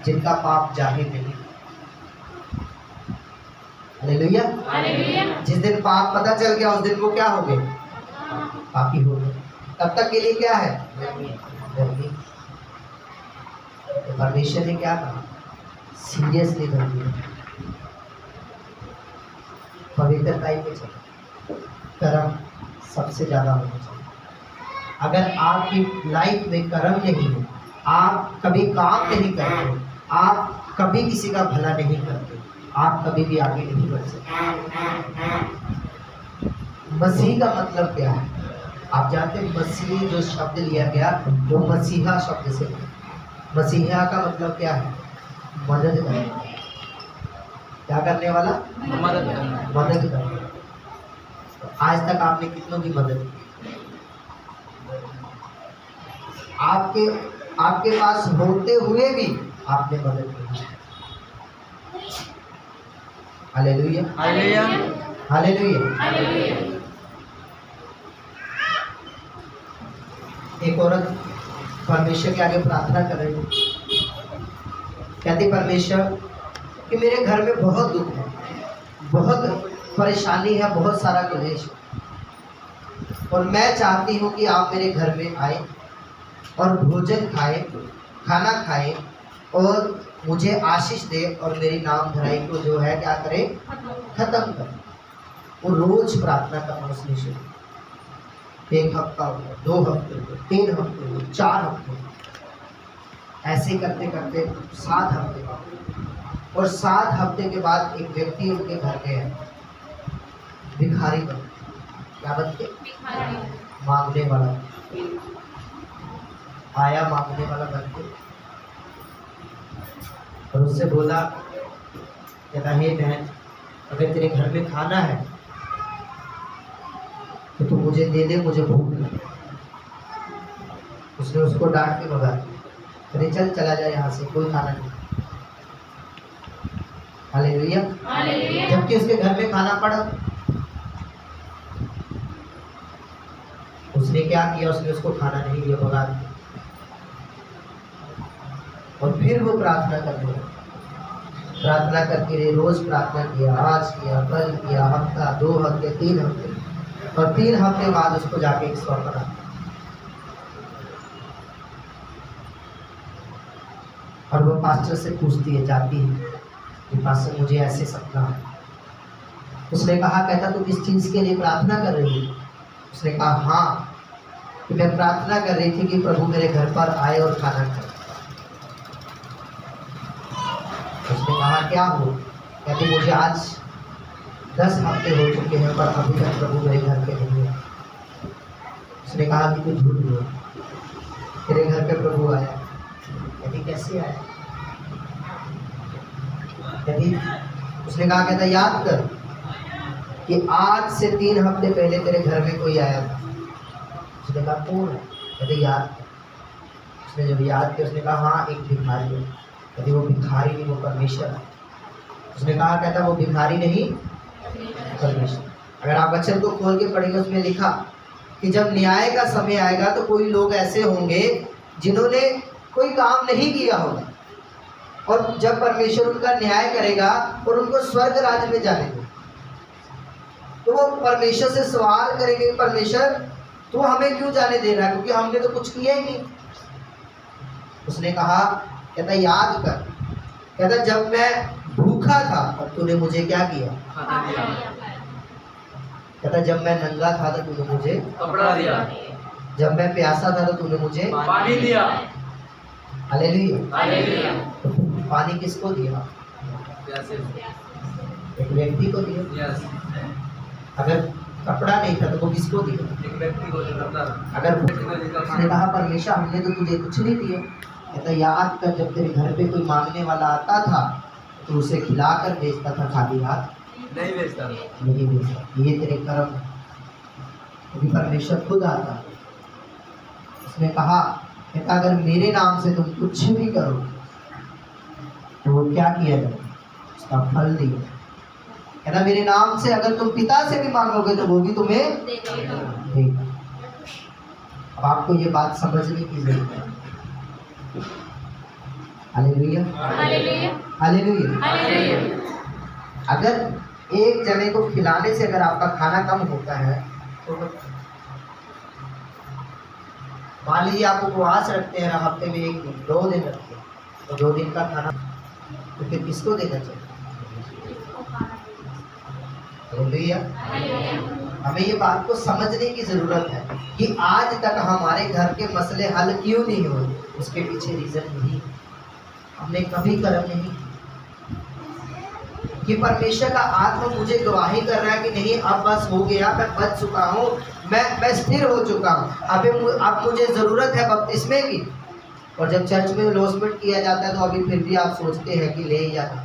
जिनका पाप जाहिर नहीं। हालेलुया। जिस दिन पाप पता चल गया उस दिन वो क्या हो गए? पापी हो गए। तब तक के लिए क्या है? धर्मी। तो परमेश्वर ने क्या कहा? सीरियसली धर्मी, पवित्रता पे चलो, कर्म सबसे ज्यादा होना चाहिए। अगर आपकी लाइफ में कर्म नहीं है, आप कभी काम नहीं करते, आप कभी किसी का भला नहीं करते, आप कभी भी आगे नहीं बढ़ सकते। मसीह का मतलब क्या है? आप जानते हैं मसीह जो शब्द लिया गया वो मसीहा शब्द से। मसीहा का मतलब क्या है? मदद करने। क्या करने वाला? मदद करने। तो आज तक आपने कितनों की मदद की? आपके पास होते हुए भी आपने मदद की। Hallelujah, hallelujah, hallelujah. एक औरत परमेश्वर के आगे प्रार्थना कर रही थी। कहती परमेश्वर कि मेरे घर में बहुत दुख है, बहुत परेशानी है, बहुत सारा क्लेश है, और मैं चाहती हूँ कि आप मेरे घर में आए और भोजन खाए, खाना खाए और मुझे आशीष दे और मेरी नाम धराई को जो है क्या करे? खत्म करे। वो रोज प्रार्थना करना उसने शुरू। 1 हफ्ता हो गया, 2 हफ्ते हो गए, 3 हफ्ते हो गए, 4 हफ्ते हो गए। ऐसे करते करते 7 हफ्ते हो गए। और 7 हफ्ते के बाद एक व्यक्ति उनके घर में है, भिखारी बन। क्या बन के? मांगने वाला आया, मांगने वाला बन के, और उससे बोला, कहता हे बहन, अगर तेरे घर में खाना है तो तू मुझे दे दे, मुझे भूख लगी। उसने उसको डांट के भगा दिया, अरे चल चला जाए यहाँ से, कोई खाना नहीं। हालेलुया। जबकि उसके घर में खाना पड़ा। उसने क्या किया? उसने उसको खाना नहीं दिया, भगा दिया। और फिर वो प्रार्थना करने लगा। प्रार्थना करके रहे, रोज प्रार्थना किया, आज किया, कल किया, हफ्ता, 2 हफ्ते, 3 हफ्ते, और 3 हफ्ते बाद उसको जाके एक स्वप्न आता। और वो पास्टर से पूछती है, जाती है कि पास्टर मुझे ऐसे सपना है। उसने कहा, कहता तू किस चीज के लिए प्रार्थना कर रही है? उसने कहा हाँ, कि मैं प्रार्थना कर रही थी कि प्रभु मेरे घर पर आए और खाना खाए। उसने कहा क्या हो? कहते मुझे आज 10 हफ्ते हो चुके हैं पर अभी तक प्रभु मेरे घर पे नहीं है। उसने कहा कि तू झूठ बोल, तेरे घर पे प्रभु आया। कहती कैसे आया? कहती, उसने कहा, कहता याद कर कि आज से 3 हफ्ते पहले तेरे घर में कोई आया था। उसने कहा कौन है? कहते याद। उसने जब याद किया उसने कहा हाँ, एक भिखारी है। कहते वो भिखारी नहीं, वो परमेश्वर है। उसने कहा, कहता वो भिखारी नहीं, परमेश्वर। अगर आप वचन को खोल के पढ़ेंगे उसमें लिखा कि जब न्याय का समय आएगा तो कोई लोग ऐसे होंगे जिन्होंने कोई काम नहीं किया होगा, और जब परमेश्वर उनका न्याय करेगा और उनको स्वर्ग राज्य में जाने देगा, तो वो परमेश्वर से सवाल करेंगे, परमेश्वर तू हमें क्यों जाने दे रहा है, क्योंकि हमने तो कुछ किया ही नहीं। उसने कहा, कहता याद कर, कहता जब मैं भूखा था तब तूने मुझे क्या किया? कहता जब मैं नंगा था तो तूने मुझे कपड़ा दिया, जब मैं प्यासा था तो तूने मुझे पानी दिया। हालेलुया। पानी किसको दिया? एक व्यक्ति को दिया। अगर कपड़ा नहीं था तो वो किसको दिया? एक व्यक्ति को दिया। अगर उसने कहा परमेश्वर हमने तो तुझे कुछ नहीं दिया। कहता याद कर, जब तेरे घर पे कोई मांगने वाला आता था तो उसे खिलाकर भेजता था, खाली हाथ नहीं भेजता। नहीं भेजता। ये तेरे कर्म है। क्योंकि परमेश्वर खुद आता। उसने कहा, कहता अगर मेरे नाम से तुम कुछ भी करो तो वो क्या किया जाए? उसका फल दिया। कहता मेरे नाम से अगर तुम पिता से भी मांगोगे तो वो भी तुम्हें देगा। अब आपको ये बात समझने की जरूरत है। Hallelujah, hallelujah, hallelujah. हालेलुया। अगर एक जने को खिलाने से अगर आपका खाना कम होता है तो मान लीजिए आप उपवास रखते हैं हफ्ते में 1 दिन 2 दिन रखते हैं तो 2 दिन का खाना तो फिर किसको देना चाहिए? हालेलुया। हमें ये बात को समझने की जरूरत है कि आज तक हमारे घर के मसले हल क्यों नहीं हुए, उसके पीछे रीजन यही है, हमने कभी कर्म नहीं किया। कि परमेश्वर का आत्मा मुझे गवाही कर रहा है कि नहीं अब बस हो गया, मैं बच चुका हूँ, मैं स्थिर हो चुका हूँ, अब मुझे जरूरत है बपतिस्मे की। और जब चर्च में लॉन्चमेंट किया जाता है तो अभी फिर भी आप सोचते हैं कि ले ही जाना,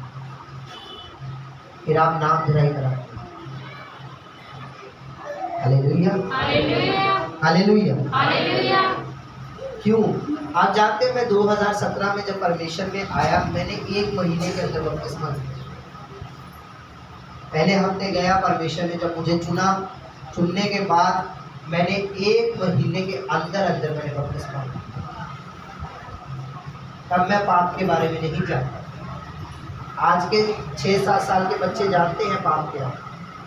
फिर आप नाम धराई कराते हैं। Hallelujah, hallelujah, hallelujah. हालेलुया। क्यों? आप जानते हैं मैं 2017 में जब परमेश्वर में आया मैंने 1 महीने के अंदर बपतिस्मा लिया। पहले हफ्ते गया परमेश्वर ने जब मुझे चुनने के बाद मैंने 1 महीने के अंदर मैंने बपतिस्मा लिया। तब मैं पाप के बारे में नहीं जानता। आज के 6-7 साल के बच्चे जानते हैं पाप क्या,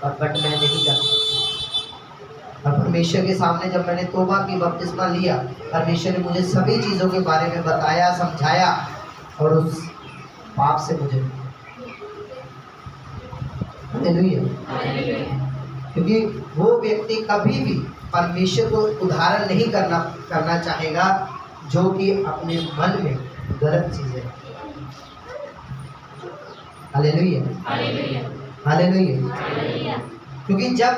और बट मैं नहीं जानता। और परमेश्वर के सामने जब मैंने तौबा की बपतिस्मा लिया, परमेश्वर ने मुझे सभी चीज़ों के बारे में बताया, समझाया और उस पाप से मुझे हालेलुया। क्योंकि वो व्यक्ति कभी भी परमेश्वर को उदाहरण नहीं करना चाहेगा जो कि अपने मन में गलत चीजें। Hallelujah, hallelujah, hallelujah. क्योंकि जब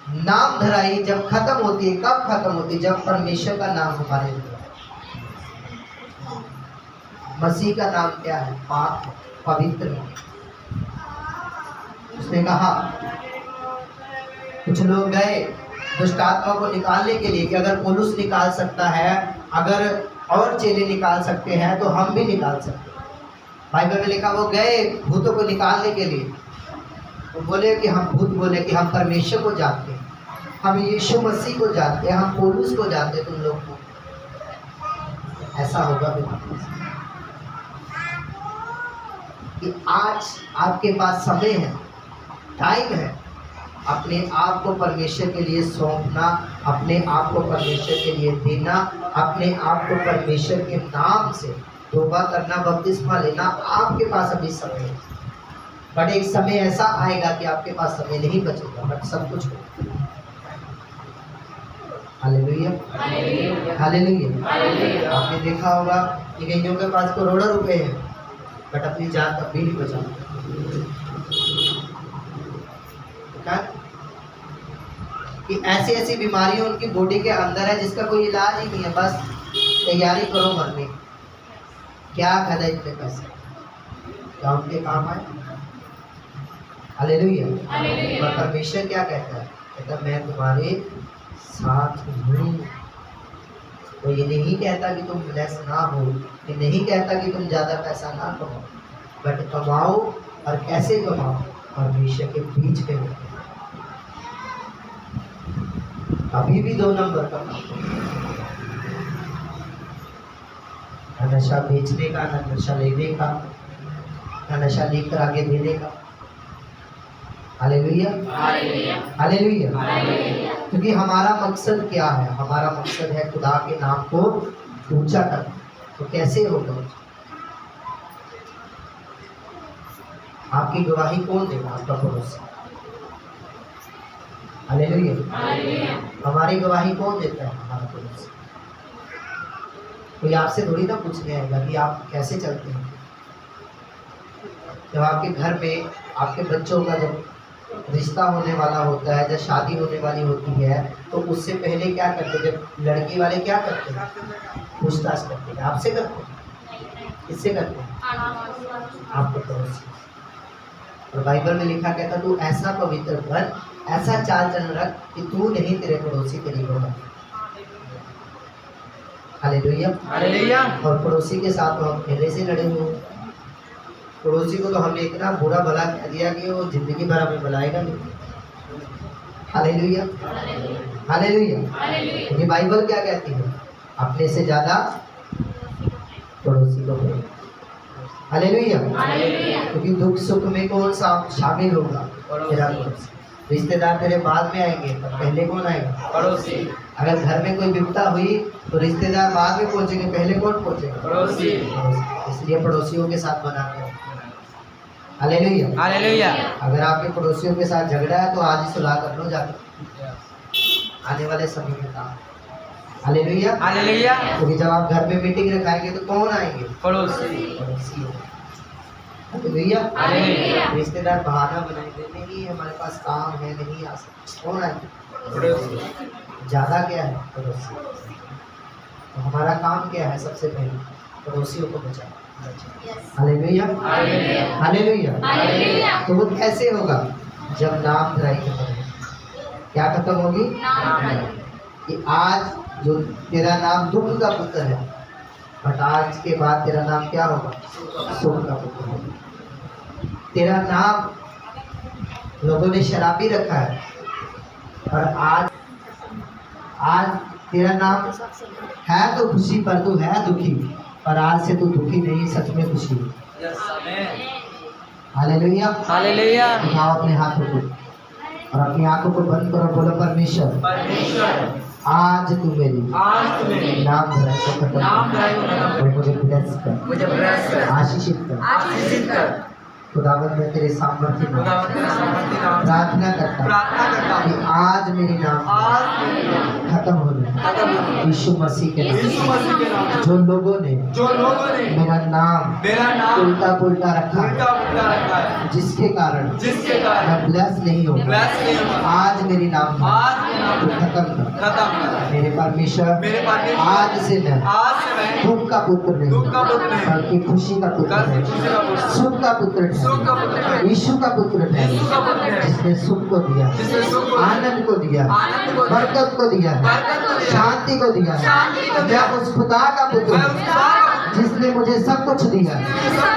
नाम धराई जब खत्म होती है, कब खत्म होती है? जब परमेश्वर का नाम हमारे अंदर। मसीह का नाम क्या है? पाक, पवित्र। उसने कहा कुछ लोग गए दुष्ट आत्मा को निकालने के लिए कि अगर पौलुस निकाल सकता है, अगर और चेले निकाल सकते हैं तो हम भी निकाल सकते हैं। बाइबल में लिखा वो गए भूतों को निकालने के लिए, वो बोले कि हम भूत बोले कि हम परमेश्वर को जानते हैं, हम यीशु मसीह को जानते हैं, हम पौलुस को जानते हैं, तुम लोग को ऐसा होगा कि आज आपके पास समय है, टाइम है, अपने आप को परमेश्वर के लिए सौंपना, अपने आप को परमेश्वर के लिए देना, अपने आप को परमेश्वर के नाम से तौबा करना, बपतिस्मा लेना। आपके पास अभी समय है, बट एक समय ऐसा आएगा कि आपके पास समय नहीं बचेगा, बट सब कुछ होगा। Hallelujah, hallelujah. आपने देखा होगा कि कईयों के पास करोड़ों रुपए हैं बट अपनी जान तब भी नहीं बचा। कि ऐसी ऐसी बीमारियां उनकी बॉडी के अंदर है जिसका कोई इलाज ही नहीं है, बस तैयारी करो मरने। क्या फायदा इतने पैसे, क्या उनके काम आए? हालेलुया। और परमेश्वर क्या कहता है? कहता मैं तुम्हारे साथ हूँ। वो ये नहीं कहता कि तुम ब्लेस ना हो, ये नहीं कहता कि तुम ज़्यादा पैसा ना कमाओ, बट कमाओ और कैसे कमाओ? परमेश्वर के बीच में हो। अभी भी 2 नंबर का ना नशा बेचने का, ना नशा लेने का, ना नशा लेकर आगे देने का। Hallelujah, hallelujah. क्योंकि हमारा मकसद क्या है? हमारा मकसद है खुदा के नाम को ऊंचा करना। तो कैसे होगा? आपकी गवाही कौन देगा? आपका पड़ोसी। हालेलुया। हमारी गवाही कौन देता है? हमारा पड़ोसी। कोई आपसे थोड़ी ना पूछने आएगा कि आप कैसे चलते हैं। जब आपके घर में आपके बच्चों का जब रिश्ता होने वाला होता है, जब शादी होने वाली होती है, तो उससे पहले क्या करते हैं? जब लड़की वाले क्या करते हैं? पूछताछ करते हैं। आपसे करते हैं? किससे करते हैं? आपके पड़ोसी। और बाइबल में लिखा कहता तू ऐसा पवित्र बन, ऐसा चाल चलन रख कि तू नहीं तेरे पड़ोसी करीब होगा। Hallelujah, hallelujah. और पड़ोसी के साथ तो हम पहले से लड़े हुए हैं। पड़ोसी को तो हमने इतना बुरा भला कह दिया कि वो जिंदगी भर हमें बुलाएगा नहीं। Hallelujah, hallelujah. ये बाइबल क्या कहती है? अपने से ज्यादा पड़ोसी को प्रेम। हालेलुया। हालेलुया। क्योंकि दुख सुख में कौन शामिल होगा? तेरा पड़ोसी। रिश्तेदार तेरे बाद में आएंगे, पर पहले कौन आएगा? पड़ोसी। अगर घर में कोई विपदा हुई तो रिश्तेदार बाद में पहुंचेंगे, पहले कौन पहुंचेगा? पड़ोसी। इसलिए पड़ोसियों के साथ बनाते हैं। हालेलुया। हालेलुया। अगर आपके पड़ोसियों के साथ झगड़ा है तो आज ही सुलह कर लो जाकर, आने वाले समय में काम। हालेलुया। हालेलुया। क्योंकि जब आप घर में मीटिंग रखाएंगे तो कौन आएंगे? पड़ोसी। पड़ोसी। हालेलुया। हालेलुया। रिश्तेदार बहाना बनाएंगे, नहीं हमारे पास काम है, नहीं आ सकते, कौन आएंगे? पड़ोसी। ज्यादा क्या है? पड़ोसी। तो हमारा काम क्या है? सबसे पहले पड़ोसियों को बचाना। हालेलुया। हालेलुया। हालेलुया। हालेलुया। तो वो कैसे होगा? जब नाम धराई खत्म होगी। क्या खत्म होगी? कि आज जो तेरा नाम दुख का पुत्र है, बट आज के बाद तेरा नाम क्या होगा? सुख का पुत्र होगा। तेरा नाम लोगों ने शराबी रखा है, और आज तेरा नाम है तो खुशी, पर तू है दुखी। पर आज से तू दुखी नहीं, सच में खुशी। Yes amen. हालेलुया। हालेलुया। उठाओ अपने हाथों को और अपनी आंखों को बंद करो, बोलो परमेश्वर परमेश्वर आज तू मेरी आज तुम्हें नाम धराई को खत्म नाम कर धराई को खत्म और मुझे ब्लेस कर, मुझे ब्लेस कर, आशीषित कर। आशीषित कर। खुदावंद मैं तेरे सामर्थ्य में खुदा तेरा सामर्थ्य नाम प्रार्थना करता हूं प्रार्थना करता कि हूँ आज मेरी नाम आज मेरी नाम खत्म हो जाए खत्म हो जाए। यीशु मसीह के नाम यीशु मसीह के नाम से। जो लोगों ने जो लोगों ने मेरा नाम मेरा नाम उल्टा पुल्टा रखा उल्टा है, पुल्टा रखा है, जिसके कारण जिसके मैं कारण ब्लेस नहीं होगा, ब्लेस नहीं होगा, आज मेरी नाम आज मेरा नाम तू खत्म कर। खत्म कर। मेरे परमेश्वर मेरे परमेश्वर आज से मैं आज से मैं दुख का पुत्र नहीं, दुख का पुत्र नहीं, बल्कि खुशी का पुत्र बल्कि है, खुशी का पुत्र, सुख का पुत्र सुख का पुत्र है, है, यीशु का पुत्र है, यीशु का पुत्र है, जिसने सुख को दिया, जिसने सुख को दिया, आनंद को दिया, आनंद को दिया, बरकत को दिया, बरकत को दिया, शांति को दिया। शांति को दिया। मैं उस खुदा का पुत्र मैं हूँ, उस खुदा का पुत्र जिसने मुझे सब कुछ दिया,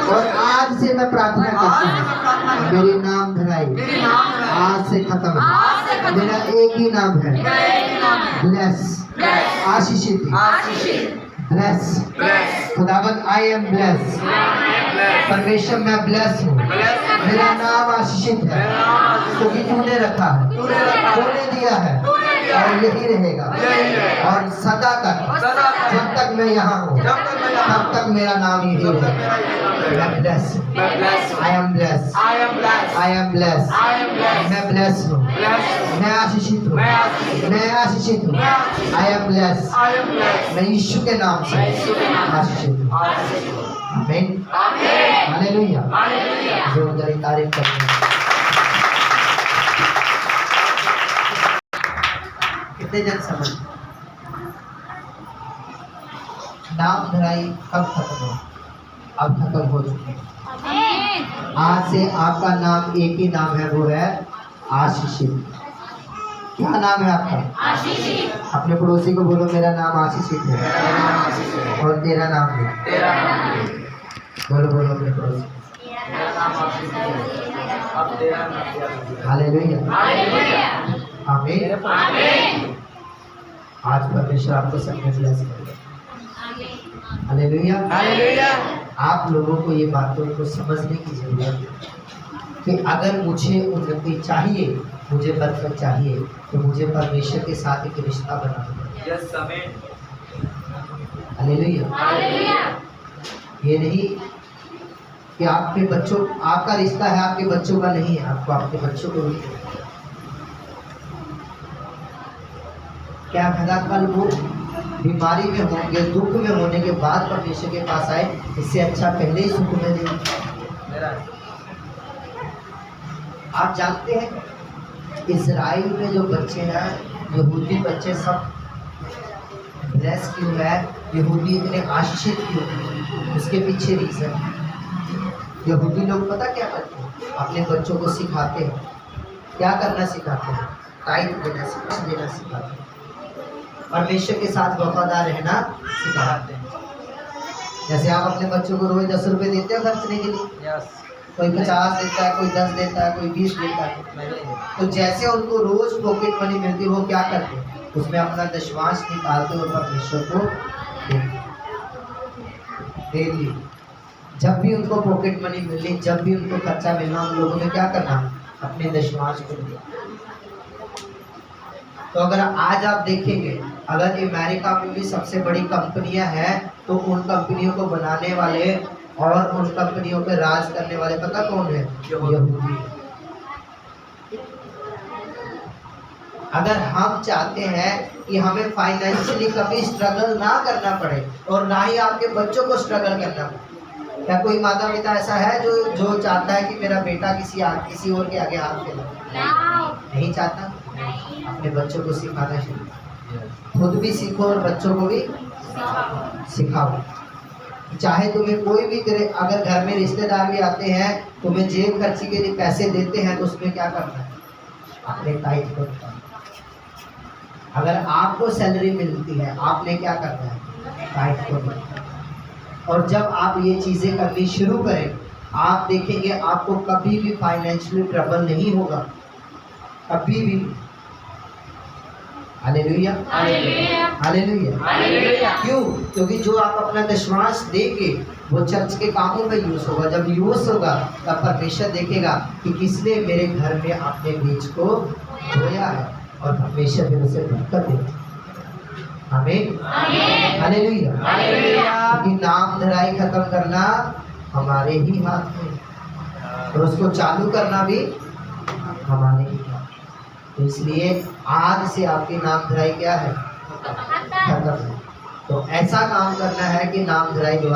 और आज से मैं प्रार्थना करती हूँ मेरी नाम धराई मेरी नाम धराई आज से खत्म आज से है। खत्म। मेरा एक ही नाम है, मेरा एक ही नाम है, ब्लेस, Bless, आशीषित, आशीषित, ब्लेस। ब्लेस, खुदावंद आई एम ब्लेस, ब्लेस, परमेश्वर मैं ब्लेस हूँ, ब्लेस, मेरा नाम आशीषित है, मेरा नाम आशीषित, क्योंकि तूने रखा है, तूने रखा है, तूने दिया है, तूने दिया और है, यही रहेगा, यही रहेगा, और सदा तक सदा तक, जब तक मैं यहाँ हूँ जब तक मैं यहाँ तब तक मेरा नाम यही तब तक रहेगा। मेरा ये नाम रहेगा। मैं ब्लेस, मैं bless हूँ, I am bless, I am blessed, I am bless, I am blessed, मैं ब्लेस हूँ, blessed, मैं आशीषित हूँ, मैं आशीषित हूँ, मैं आशीषित हूँ, मैं आशीषित हूँ, I am bless, I am blessed, मैं यीशु के नाम से मैं यीशु के नाम से आशीषित हूँ। आशीषित हूँ। आमीन, आमीन, हालेलुया। हालेलुया। जोरदार तारीफ करते हैं। कितने जन समझ नाम धराई कब खत्म हो? अब खत्म हो चुकी है। आमीन। आज से आपका नाम एक ही नाम है, वो है आशीषित। क्या नाम है आपका? आशीषित। अपने पड़ोसी को बोलो मेरा नाम आशीषित है, मेरा नाम आशीषित है, और तेरा नाम है। तेरा नाम है, बोलो बोलो अपने पड़ोसी। मेरा नाम आशीषित है, अब तेरा नाम दिया गया। Hallelujah, hallelujah. आमीन। आमीन। आज परमेश्वर आपको सब में ब्लेस करे। हालेलुया। हालेलुया। आप लोगों को ये बातों को समझने की जरूरत है कि अगर मुझे उन्नति चाहिए, मुझे बरकत चाहिए, तो मुझे परमेश्वर के साथ एक रिश्ता बनाना पड़ेगा। यस आमीन। हालेलुया। हालेलुया। ये नहीं कि आपके बच्चों, आपका रिश्ता है आपके बच्चों का नहीं है, आपको आपके बच्चों को भी क्या फायदा कल वो बीमारी में होंगे, दुख में होने के बाद परमेश्वर के पास आए, इससे अच्छा पहले ही सुख में दे। मेरा आप जानते हैं इजराइल में जो बच्चे हैं, यहूदी बच्चे सब ब्लेस क्यों है, यहूदी इतने आशीषित क्यों, उसके पीछे रीजन। यहूदी लोग पता क्या करते हैं? अपने बच्चों को सिखाते हैं, क्या करना सिखाते हैं? टाइट देना सिखाते हैं, परमेश्वर के साथ वफादार रहना सिखाते हैं। जैसे आप अपने बच्चों को रोज 10 रुपए देते हो खर्चने के लिए, यस कोई 50 देता है, कोई 10 देता है, कोई 20 देता है, तो जैसे उनको रोज पॉकेट मनी मिलती है, वो क्या करते हैं? उसमें अपना दशमांश निकालते और परमेश्वर को डेली। जब भी उनको पॉकेट मनी मिलनी, जब भी उनको खर्चा मिलना, उन लोगों ने क्या करना, अपने दशमांश को दिया। तो अगर आज आप देखेंगे, अगर अमेरिका में भी सबसे बड़ी कंपनियां हैं, तो उन कंपनियों को बनाने वाले और उन कंपनियों पे राज करने वाले पता कौन है? यहूदी है। अगर हम चाहते हैं कि हमें फाइनेंशियली कभी स्ट्रगल ना करना पड़े और ना ही आपके बच्चों को स्ट्रगल करना पड़े, क्या कोई माता पिता ऐसा है जो चाहता है कि मेरा बेटा किसी और के आगे हाथ फैलाए? नहीं चाहता। अपने बच्चों को सिखाना चाहिए, खुद भी सीखो और बच्चों को भी सिखाओ। चाहे तुम्हें कोई भी तेरे, अगर घर में रिश्तेदार भी आते हैं, तुम्हें जेब खर्ची के लिए पैसे देते हैं, तो उसमें क्या करना है? अपने टाइट को। अगर आपको सैलरी मिलती है, आपने क्या करना है? टाइट को। और जब आप ये चीजें करनी शुरू करें, आप देखेंगे आपको कभी भी फाइनेंशियली ट्रबल नहीं होगा, कभी भी। Hallelujah, hallelujah, hallelujah. हालेलुया। क्यों? क्योंकि जो आप अपना दशमांश देंगे वो चर्च के कामों में यूज होगा। जब यूज होगा तब परमेश्वर देखेगा कि किसने मेरे घर में अपने बीज को बोया है, और परमेश्वर फिर उसे बरकत देगा। आमीन, आमीन। Hallelujah, hallelujah. क्योंकि नाम धराई खत्म करना हमारे ही हाथ में, और उसको चालू करना भी हमारे ही हाथ में। तो इसलिए आज से आपकी नाम धराई क्या है? खत्म है। तो ऐसा काम करना है कि नाम धराई दोबारा